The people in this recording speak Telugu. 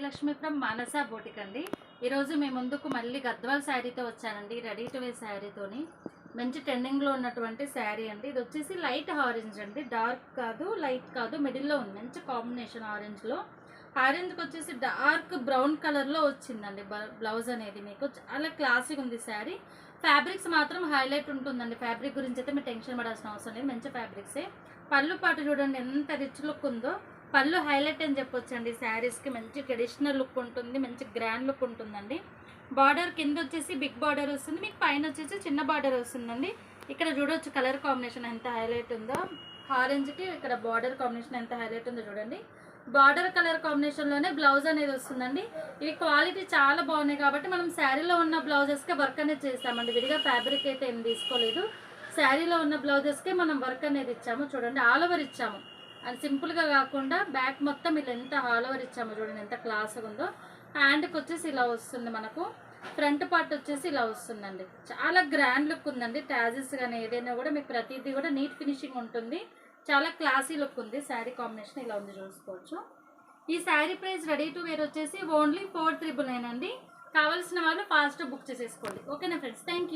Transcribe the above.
లక్ష్మి ఫ్రమ్ మానస బోటిక్ అండి. ఈరోజు మీ ముందుకు మళ్ళీ గద్వాల్ శారీతో వచ్చానండి. రెడీ టు వేర్ శారీతోని మంచి ట్రెండింగ్లో ఉన్నటువంటి శారీ అండి. ఇది వచ్చేసి లైట్ ఆరెంజ్ అండి, డార్క్ కాదు లైట్ కాదు, మిడిల్లో ఉంది. మంచి కాంబినేషన్ ఆరెంజ్లో. ఆరెంజ్కి వచ్చేసి డార్క్ బ్రౌన్ కలర్లో వచ్చిందండి బ్లౌజ్ అనేది. మీకు చాలా క్లాసిక్ ఉంది శారీ. ఫ్యాబ్రిక్స్ మాత్రం హైలైట్ ఉంటుందండి. ఫ్యాబ్రిక్ గురించి అయితే మీరు టెన్షన్ పడాల్సిన అవసరం లేదు, మంచి ఫ్యాబ్రిక్సే. పళ్ళు పాటు చూడండి ఎంత రిచ్ లుక్ ఉందో. పళ్ళు హైలైట్ అని చెప్పొచ్చండి. శారీస్కి మంచి ట్రెడిషనల్ లుక్ ఉంటుంది, మంచి గ్రాండ్ లుక్ ఉంటుందండి. బార్డర్ కింద వచ్చేసి బిగ్ బార్డర్ వస్తుంది, మీకు పైన వచ్చేసి చిన్న బార్డర్ వస్తుందండి. ఇక్కడ చూడవచ్చు కలర్ కాంబినేషన్ ఎంత హైలైట్ ఉందో. ఆరెంజ్కి ఇక్కడ బార్డర్ కాంబినేషన్ ఎంత హైలైట్ ఉందో చూడండి. బార్డర్ కలర్ కాంబినేషన్లోనే బ్లౌజ్ అనేది వస్తుందండి. ఇవి క్వాలిటీ చాలా బాగున్నాయి కాబట్టి మనం శారీలో ఉన్న బ్లౌజెస్కే వర్క్ అనేది చేస్తామండి. విడిగా ఫ్యాబ్రిక్ అయితే ఏం తీసుకోలేదు. శారీలో ఉన్న బ్లౌజెస్కే మనం వర్క్ అనేది ఇచ్చాము. చూడండి ఆల్ ఓవర్ ఇచ్చాము, అది సింపుల్గా కాకుండా బ్యాక్ మొత్తం ఇలా ఎంత ఆల్ ఓవర్ ఇచ్చామో చూడండి, ఎంత క్లాస్గా ఉందో. హ్యాండ్కి వచ్చేసి ఇలా వస్తుంది మనకు. ఫ్రంట్ పార్ట్ వచ్చేసి ఇలా వస్తుందండి. చాలా గ్రాండ్ లుక్ ఉందండి. ట్యాజెస్ కానీ ఏదైనా కూడా మీకు ప్రతిదీ కూడా నీట్ ఫినిషింగ్ ఉంటుంది. చాలా క్లాసీ లుక్ ఉంది. శారీ కాంబినేషన్ ఇలా ఉంది, చూసుకోవచ్చు. ఈ sari price ready to wear వచ్చేసి ఓన్లీ 4,999 అండి. కావాల్సిన వాళ్ళు ఫాస్ట్ బుక్ చేసేసుకోండి. ఓకేనా ఫ్రెండ్స్, థ్యాంక్ యూ.